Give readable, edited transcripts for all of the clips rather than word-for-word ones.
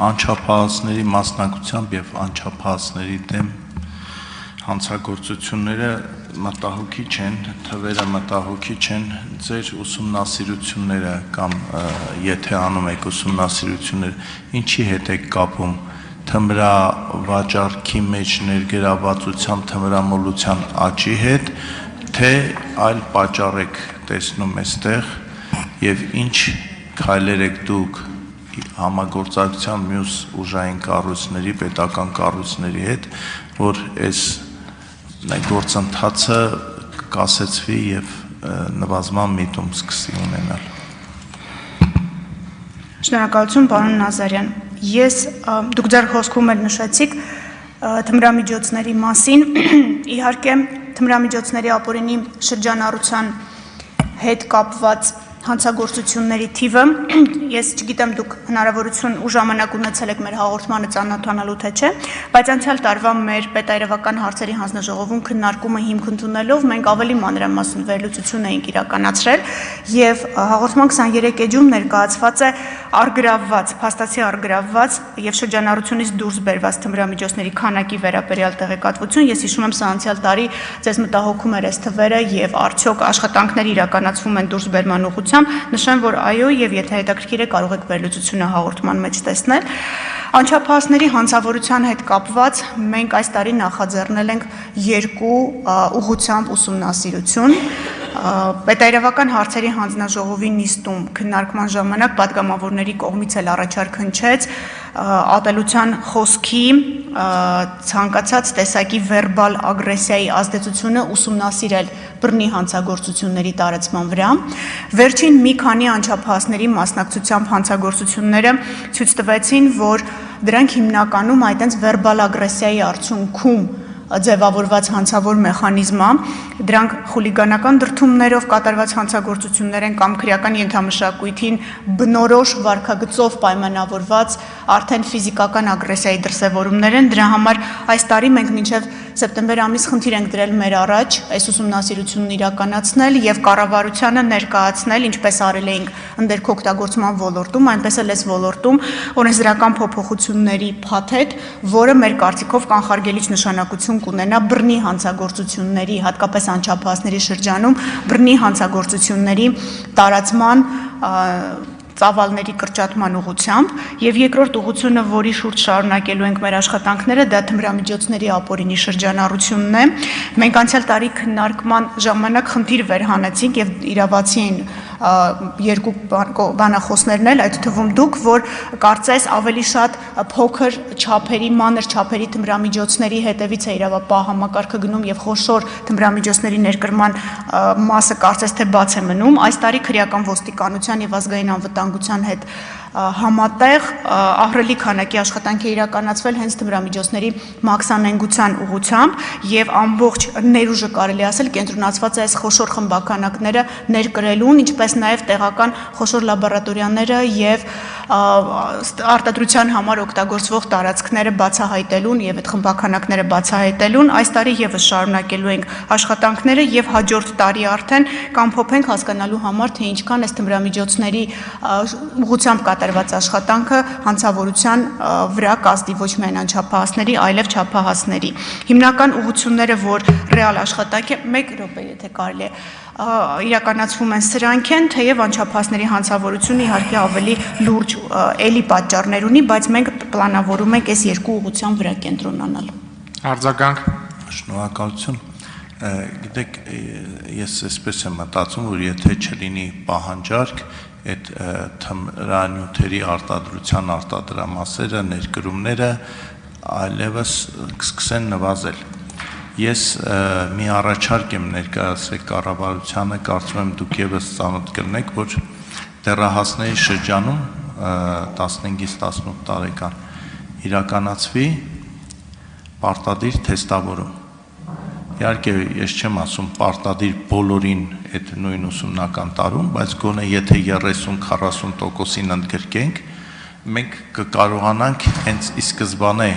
անչափահասների մասնակցությամբ եւ անչափահասների դեմ հանցագործությունները մտահոգիչ են, թվերը մտահոգիչ են, ձեր ուսումնասիրությունները կամ եթե անում եք ուսումնասիրություններ, ինչի հետ եք կապում թմրավաճառքի մեջ ներգրավվածության թմրամոլության աճի հետ, թե այլ պատճառ եք տեսնում այստեղ եւ ինչ քայլեր եք դուք համագործակցության մյուս ուժային կառույցների, պետական կառույցների հետ, որ այս գործընթացը կասեցվի եւ նվազման միտում սկսի ունենալ։ Շնորհակալություն, պարոն Նազարյան։ Դուք ձեր խոսքում էլ նշեցիք թմրամիջոցների մասին, իհարկե թմրամիջոցների ապօրինի շրջանառության հետ կապված հանցագործությունների թիվը, ես չգիտեմ դուք հնարավորություն ու ժամանակ ունեցել եք մեր հաղորդմանը ծանոթանալու թե չէ, բայց անցյալ տարվա մեր պետայրավական հարցերի հանձնաժողովում քննարկումը հիմք ընդունելով մենք ավելի մանրամասն վերլուծություն էինք իրականացրել եւ հաղորդման 23 էջում ներկայացված է առգրավված, փաստացի առգրավված եւ շրջանառությունից դուրս բերված թմրամիջոցների քանակի վերաբերյալ տեղեկատվություն, ես հիշում եմ սա անցյալ տարի ձեզ մտահոգում էր այս թվերը եւ արդյոք աշխատանքներ իրականացվում են դուրսբերման ուղղությամբ, նշեմ, որ այո, եւ եթե հետաքրքիր է կարող եք վերլուծությունը հաղորդման մեջ տեսնել։ Անչափահասների հանցավորության հետ կապված մենք այս տարի նախաձեռնել ենք երկու ուղղությամբ ուսումնասիրություն։ Պետայրավական հարցերի հանձնաժողովի նիստում քննարկման ժամանակ պատգամավորների կողմից էլ առաջարկ հնչեց ատելության խոսքի ցանկացած տեսակի վերբալ ագրեսիայի ազդեցությունը ուսումնասիրել բռնի հանցագործությունների տարածման վրա։ Վերջին մի քանի անչափահասների մասնակցությամբ հանցագործությունները ցույց տվեցին, որ դրանք հիմնականում այտենց վերբալ ագրեսիայի արդյունքում ձևավորված հանցավոր մեխանիզմ է, դրանք խուլիգանական դրդումներով կատարված հանցագործություններ են կամ քրեական ենթամշակույթին բնորոշ վարքագծով պայմանավորված արդեն ֆիզիկական ագրեսիայի դրսևորումներ են, դրա համար այս տարի մենք մինչև սեպտեմբեր ամիս խնդիր ենք դրել մեր առաջ այս ուսումնասիրությունն իրականացնել եւ կառավարությանը ներկայացնել, ինչպես արել էինք ընդերքօգտագործման ոլորտում, այնպես էլ այս ոլորտում օրենսդրական փոփոխությունների փաթեթ, որը մեր կարծիքով կանխարգելիչ նշանակություն կունենա բռնի հանցագործությունների, հատկապես անչափահասների շրջանում բռնի հանցագործությունների տարածման ծավալների կրճատման ուղղությամբ եւ երկրորդ ուղղությունը, որի շուրջ շարունակելու ենք մեր աշխատանքները, դա թմրամիջոցների ապօրինի շրջանառությունն է։ Մենք անցյալ տարի քննարկման ժամանակ խնդիր վերհանեցինք եւ իրավացի են երկու բանախոսներն էլ, այդ թվում դուք, որ կարծես ավելի շատ փոքր չափերի, մանր չափերի թմրամիջոցների հետևից է իրավապահ համակարգը գնում եւ խոշոր թմրամիջոցների ներկրման մասը կարծես թե բաց է մնում։ Այս տարի քրեական ոստիկանության եւ ազգային անվտանգության հետ համատեղ ահռելի քանակի աշխատանք է իրականացվել հենց թմրամիջոցների մաքսանենգության ուղղությամբ եւ ամբողջ ներուժը կարելի ասել կենտրոնացված է այս խոշոր խմբականակները ներկրելուն, ինչպես նաեւ տեղական խոշոր լաբորատորիաները եւ արտադրության համար օգտագործվող տարածքները բացահայտելուն եւ այդ խմբականակները բացահայտելուն այս տարի եւս շարունակելու ենք աշխատանքները եւ հաջորդ տարի արդեն կամփոփենք հասկանալու համար թե ինչքան այս թմրամիջոցների ուղղությամբ կատարված աշխատանքը հանցավորության վրա կազդի ոչ միայն անչափահասների, այլև չափահասների։ Հիմնական ուղղությունները, որ ռեալ աշխատանք է, 1 րոպե, եթե կարելի է, իրականացվում են սրանք են, թեև անչափահասների հանցավորությունը իհարկե ավելի լուրջ էլի պատճառներ ունի, բայց մենք պլանավորում ենք այս երկու ուղղության վրա կենտրոնանալ։ Արձագանք։ Շնորհակալություն։ Գիտեք, ես այսպես եմ մտածում, որ եթե չլինի պահանջարկ, այդ թմրանյութերի արտադրության արտադրամասերը, ներկրումները այլևս կսկսեն նվազել։ Ես մի առաջարկ եմ ներկայացրել կառավարությանը, կարծում եմ դուք եւս ծանոթ կլինեք, որ դեռահասների շրջանում 15-ից 18 տարեկան իրականացվի պարտադիր թեստավորում։ Իհարկե ես չեմ ասում պարտադիր բոլորին այդ նույն ուսումնական տարում, բայց գոնե եթե 30-40%-ին ընդգրկենք, մենք կկարողանանք հենց ի սկզբանե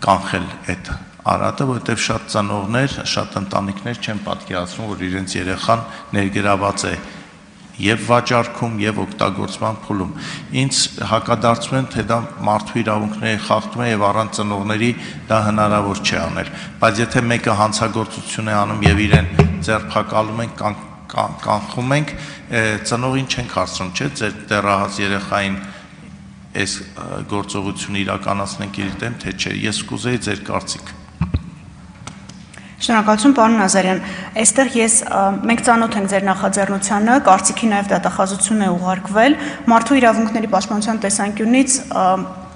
կանխել այդ արատը, որովհետև շատ ծնողներ, շատ ընտանիքներ չեն պատկերացնում, որ իրենց երեխան ներգրաված է եւ վաճառքում եւ օգտագործման փուլում։ Ինձ հակադարձում են, թե դա մարդու իրավունքների խախտում է եւ առանց ծնողների դա հնարավոր չէ անել։ Բայց եթե մեկը հանցագործություն է անում եւ իրեն ձերբակալում են, կանխում ենք, ծնողին չենք հարցնում, չէ՞, ձեր դեռահաս երեխային այս գործողությունը իրականացնենք իր դեմ, թե չէ։ Ես կուզեի ձեր կարծիք։ Շնորհակալություն, պարոն Նազարյան, այստեղ մենք ծանոթ ենք ձեր նախաձեռնությանը, կարծիքի նաև դատախազություն է ուղարկվել, մարդու իրավունքների պաշտպանության տեսանկյունից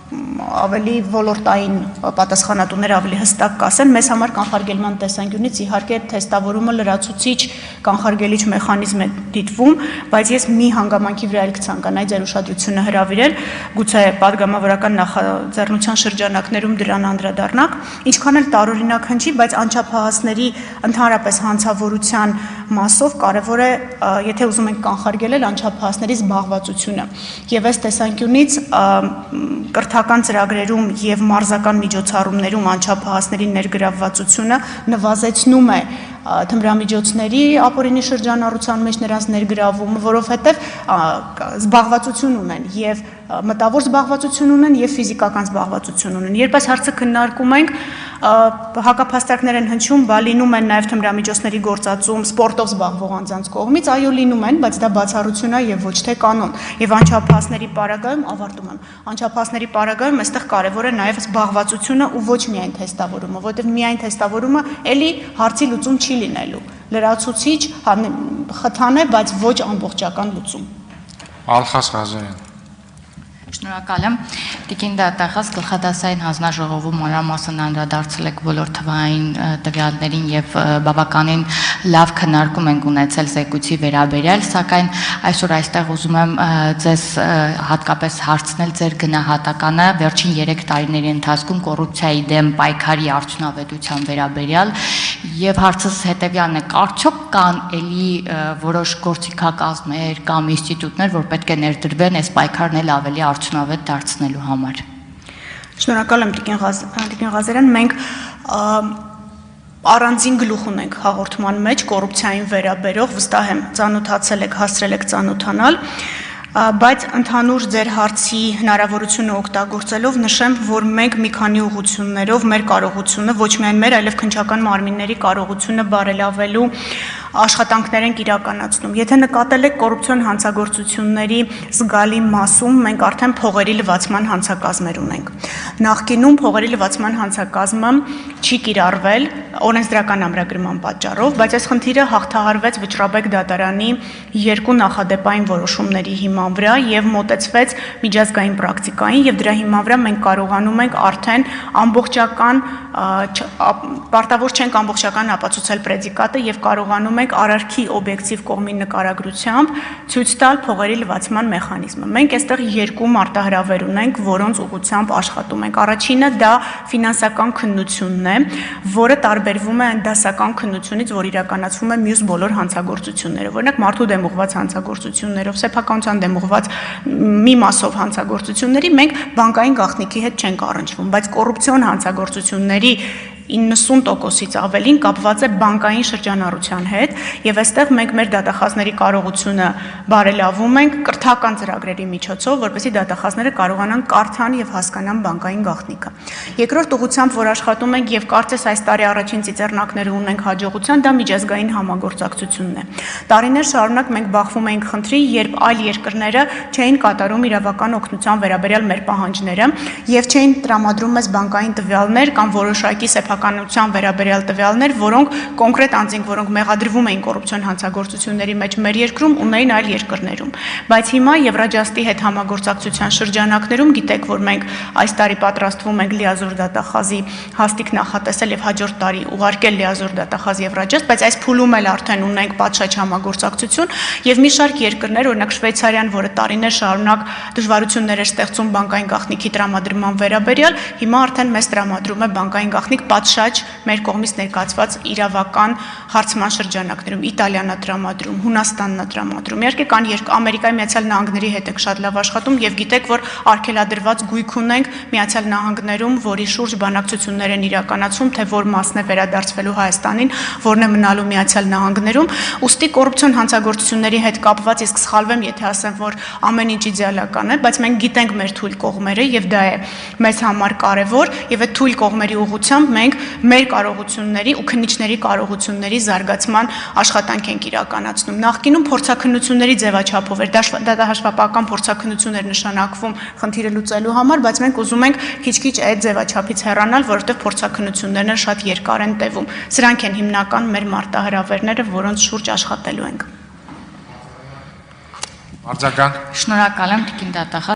ավելի ոլորտային պատասխանատուները ավելի հստակ կասեն, մեզ համար կանխարգելման տեսանկյունից իհարկե թեստավորումը լրացուցիչ կանխարգելիչ մեխանիզմ է դիտվում, բայց ես մի հանգամանքի վրա էլ կցանկանայի ձեր ուշադրությունը հրավիրել, գուցե պատգամավորական նախաձեռնության շրջանակներում դրան անդրադառնանք, ինչքան էլ տարօրինակ հնչի, բայց անչափահասների ընդհանրապես հանցավորության մասով կարևոր է, եթե ուզում ենք կանխարգելել անչափահասների զբաղվածությունը, եւ այս տեսանկյունից կրթական ծրագրերում եւ մարզական միջոցառումներում անչափահասների ներգրավվածությունը նվազեցնում է թմրամիջոցների ապօրինի շրջանառության մեջ նրանց ներգրավումը, որովհետև զբաղվածություն ունեն եւ մտավոր զբաղվածություն ունեն եւ ֆիզիկական զբաղվածություն ունեն։ Երբ այս հարցը քննարկում ենք, հակափաստարկներ են հնչում, բա լինում են նաեւ թմրամիջոցների գործածում սպորտով զբաղվող անձանց կողմից, այո լինում են, բայց դա բացառություն է եւ ոչ թե կանոն։ Եվ անչափահասների պարագայում ավարտում եմ։ Անչափահասների պարագայում այստեղ կարեւոր է նաեւ զբաղվածությունը ու ոչ միայն թեստավորումը, որովհետեւ միայն թեստավորումը էլի հարցի լուծում չի լինելու, լրացուցիչ խթան է, բայց ոչ ամբողջական լուծում։ Ալխաս Ղազարյան։ Շնորհակալ եմ։ Տիկին դատախազ գլխադասային հանձնաժողովում մանրամասն անդրադարձել եք բոլոր թվային տվյալներին եւ բավականին լավ քննարկում ենք ունեցել զեկույցի վերաբերյալ, սակայն այսօր այստեղ ուզում եմ ձեզ հատկապես հարցնել ձեր գնահատականը վերջին 3 տարիների ընթացքում կոռուպցիայի դեմ պայքարի արդյունավետության վերաբերյալ եւ հարցս հետեւյալն է. արդյոք կան էլի որոշ գործիքակազմեր կամ ինստիտուտներ, որ պետք է ներդրվեն այս պայքարն էլ ավելի արդյունավետ դարձնելու համար։ Շնորհակալ եմ Տիկին Ղազարյան, մենք առանձին գլուխ ունենք հաղորդման մեջ կոռուպցիային վերաբերող, վստահ եմ ծանոթացել եք, հասրել եք ծանոթանալ, բայց ընդհանուր ձեր հարցի հնարավորությունը օգտագործելով նշեմ, որ մենք մի քանի ուղղություններով մեր կարողությունը, ոչ միայն մեր, այլև քննչական մարմինների կարողությունը բարելավելու աշխատանքներ ենք իրականացնում։ Եթե նկատել եք կոռուպցիոն հանցագործությունների զգալի մասում մենք արդեն փողերի լվացման հանցակազմեր ունենք։ Նախկինում փողերի լվացման հանցակազմը չի կիրառվել օրենսդրական ամրագրման պատճառով, բայց այս խնդիրը հաղթահարվեց Վճռաբեկ դատարանի 2 նախադեպային որոշումների հիման վրա եւ մոտեցվեց միջազգային պրակտիկային եւ դրա հիման վրա մենք կարողանում ենք արդեն ամբողջական պարտավոր չենք ամբողջական ապացուցել պրեդիկատը եւ կարողանում ենք արարքի օբյեկտիվ կողմի նկարագրությամբ ցույց տալ փողերի լվացման մեխանիզմը։ Մենք այստեղ 2 մարտահրավեր ունենք, որոնց ուղղությամբ աշխատում ենք։ Առաջինը դա ֆինանսական քննությունն է, որը տարբերվում է դասական քննությունից, որ իրականացվում է մյուս բոլոր հանցագործություններով։ Օրինակ մարդու դեմ ուղղված հանցագործություններով, սեփականության դեմ ուղղված մի մասով հանցագործությունների մենք բանկային գաղտնիքի հետ չենք առնչվում, բայց կոռուպցիոն հանցագործությունների 90%-ից ավելին կապված է բանկային շրջանառության հետ եւ այստեղ մենք մեր դատախազների կարողությունը բարելավում ենք կրթական ծրագրերի միջոցով, որպեսզի դատախազները կարողանան կարդան եւ հասկանան բանկային գաղտնիքը։ Երկրորդ ուղղությամբ, որ աշխատում ենք եւ կարծես այս տարի առաջին ծիծեռնակները ունենք հաջողության, դա միջազգային համագործակցությունն է։ Տարիներ շարունակ մենք բախվում էինք խնդրի, երբ այլ երկրները չէին կատարում իրավական օգնության վերաբերյալ մեր պահանջները եւ չէին տրամադրում մեզ բանկային տվյալներ կամ որոշակի սեփականության վերաբերյալ տվյալներ, որոնք կոնկրետ անձինք, որոնք մեղադրվում էին կոռուպցիոն հանցագործությունների մեջ մեր երկրում, ունեին այլ երկրներում։ Բայց հիմա Եվրաջաստի հետ համագործակցության շրջանակներում գիտեք, որ մենք այս տարի պատրաստվում ենք լիազոր դատախազի հաստիկ նախատեսել եւ հաջորդ տարի ուղարկել լիազոր դատախազ Եվրաջաստ, բայց այս փուլում էլ արդեն ունենք պատշաճ համագործակցություն եւ մի շարք երկրներ, օրինակ Շվեյցարիան, որը տարիներ շարունակ դժվարություններ էր ստեղծում բանկային գաղտնիքի տրամադրման վերաբերյալ, հիմա արդեն մեզ տրամադրում է բանկային գաղտնիք պատշաճ մեր կողմից ներկայացված իրավական հարցման շրջանակներում Իտալիան է տրամադրում, Հունաստանն է տրամադրում։ Իհարկե կան Ամերիկայի Միացյալ Նահանգների հետ եք շատ լավ աշխատում եւ գիտեք, որ արգելադրված գույք ունենք Միացյալ Նահանգներում, որի շուրջ բանակցություններ են իրականացում, թե որ մասն է վերադարձվելու Հայաստանին, որն է մնալու Միացյալ Նահանգներում։ Ուստի կոռուպցիոն հանցագործությունների հետ կապված իսկ սխալվեմ, եթե ասեմ, որ ամեն ինչ իդեալական է, բայց մենք գիտենք մեր թույլ կողմերը եւ դա է մեզ համար կարեւոր եւ այդ թույլ կողմերի ուղղությամբ մենք մեր կարողությունների ու քննիչների կարողությունների զարգացման աշխատանք ենք իրականացնում։ Նախկինում փորձաքննությունների ձևաչափով էր, դա հաշվապահական փորձաքննություն էր նշանակվում խնդիրը լուծելու համար, բայց մենք ուզում ենք քիչ-քիչ այդ ձևաչափից հեռանալ, որովհետեւ փորձաքննություններն շատ երկար են տևում։ Սրանք են հիմնական մեր մարտահրավերները, որոնց շուրջ աշխատելու ենք։ Արձագանք։ Շնորհակալ եմ, Տիկին Դատախազ։